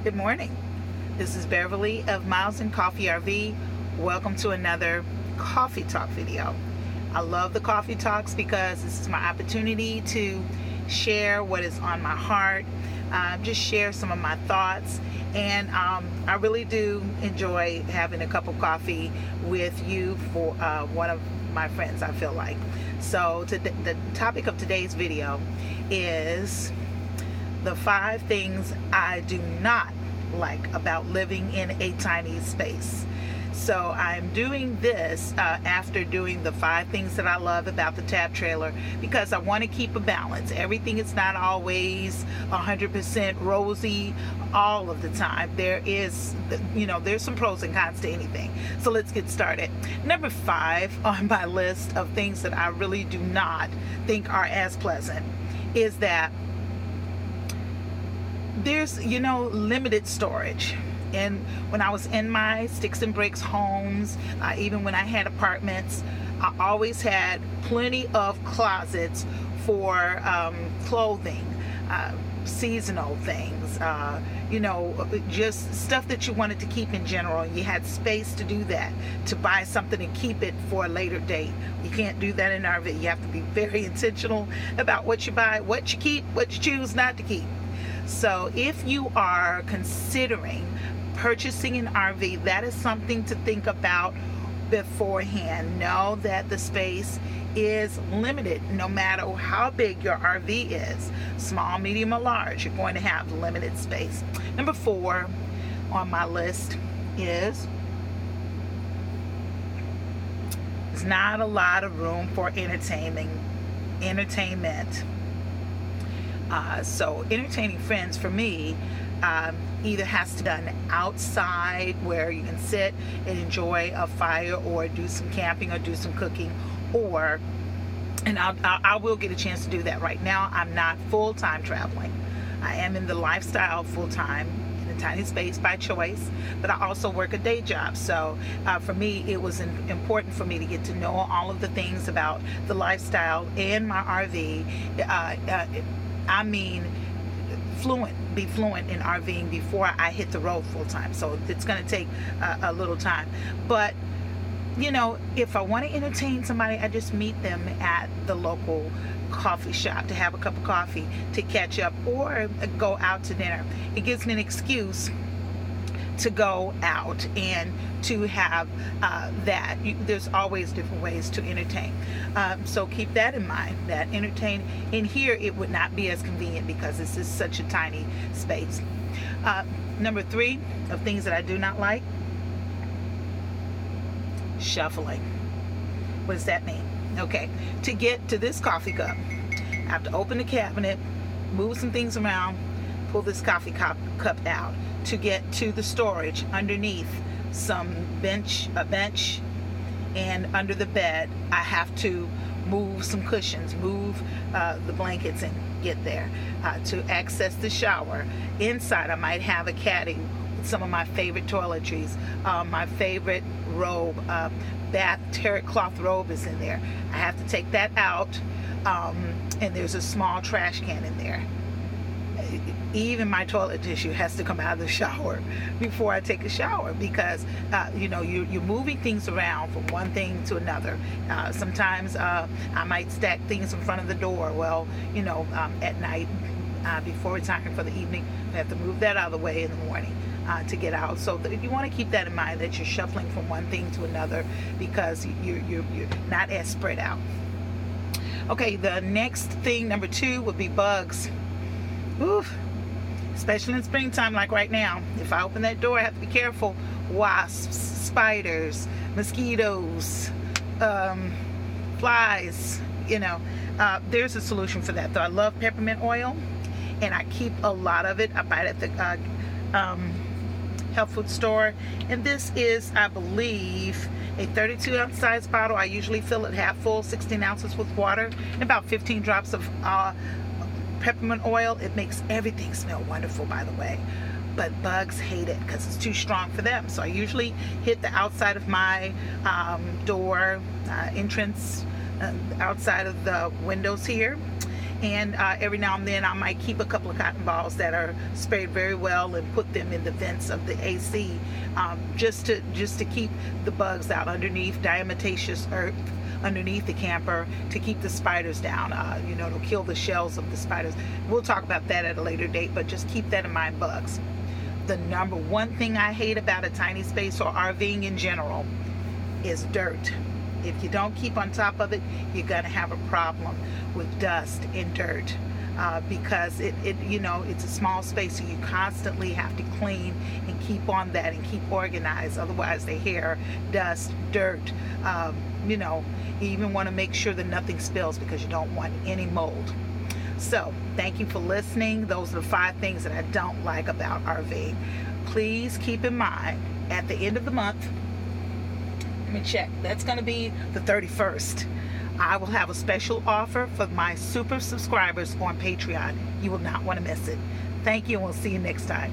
Good morning. This is Beverly of Miles and Coffee RV. Welcome to another coffee talk video. I love the coffee talks because this is my opportunity to share what is on my heart, just share some of my thoughts, and I really do enjoy having a cup of coffee with you for one of my friends, I feel like. So the topic of today's video is the 5 things I do not like about living in a tiny space. So I'm doing this after doing the 5 things that I love about the Tab Trailer, because I want to keep a balance. Everything is not always 100% rosy all of the time. There is, there's some pros and cons to anything. So let's get started. Number 5 on my list of things that I really do not think are as pleasant is that there's limited storage. And when I was in my sticks and bricks homes, even when I had apartments, I always had plenty of closets for clothing, seasonal things, just stuff that you wanted to keep in general. You had space to do that, to buy something and keep it for a later date. You can't do that in RV. You have to be very intentional about what you buy, what you keep, what you choose not to keep. So if you are considering purchasing an RV, that is something to think about beforehand. Know that the space is limited no matter how big your RV is. Small, medium, or large, you're going to have limited space. Number 4 on my list is there's not a lot of room for entertainment. So entertaining friends for me either has to be done outside where you can sit and enjoy a fire or do some camping or do some cooking, and I will get a chance to do that. Right now I'm not full-time traveling. I am in the lifestyle full-time in a tiny space by choice, but I also work a day job. So for me it was important for me to get to know all of the things about the lifestyle in my RV. Be fluent in RVing before I hit the road full time. So it's going to take a little time. But, if I want to entertain somebody, I just meet them at the local coffee shop to have a cup of coffee, to catch up, or go out to dinner. It gives me an excuse to go out and to have that. There's always different ways to entertain. So keep that in mind, that entertain in here, it would not be as convenient because this is such a tiny space. Number 3 of things that I do not like: shuffling. What does that mean? Okay, to get to this coffee cup, I have to open the cabinet, move some things around, pull this coffee cup out. To get to the storage underneath a bench, and under the bed, I have to move some cushions, move the blankets, and get there. To access the shower, inside I might have a caddy with some of my favorite toiletries. My favorite robe, bath terry cloth robe, is in there. I have to take that out, and there's a small trash can in there. Even my toilet tissue has to come out of the shower before I take a shower, because you're moving things around from one thing to another. Sometimes I might stack things in front of the door. Well, at night, before retiring for the evening, I have to move that out of the way in the morning to get out. So you want to keep that in mind, that you're shuffling from one thing to another, because you're not as spread out. Okay, the next thing, number 2, would be bugs. Oof. Especially in springtime, like right now. If I open that door, I have to be careful. Wasps, spiders, mosquitoes, flies. There's a solution for that, though. I love peppermint oil, and I keep a lot of it. I buy it at the health food store, and this is, I believe, a 32-ounce size bottle. I usually fill it half full, 16 ounces with water, and about 15 drops of peppermint oil. It makes everything smell wonderful, by the way, but bugs hate it because it's too strong for them. So I usually hit the outside of my door entrance, outside of the windows here, And every now and then I might keep a couple of cotton balls that are sprayed very well and put them in the vents of the AC, just to keep the bugs out underneath diatomaceous earth underneath the camper, to keep the spiders down, to kill the shells of the spiders. We'll talk about that at a later date, but just keep that in mind, bugs. The number one thing I hate about a tiny space or RVing in general is dirt. If you don't keep on top of it, you're going to have a problem with dust and dirt, because it's a small space, so you constantly have to clean and keep on that and keep organized. Otherwise, the hair, dust, dirt, you even want to make sure that nothing spills because you don't want any mold. So thank you for listening. Those are the 5 things that I don't like about RVing. Please keep in mind, at the end of the month, let me check, that's going to be the 31st, I will have a special offer for my super subscribers on Patreon. You will not want to miss it. Thank you, and we'll see you next time.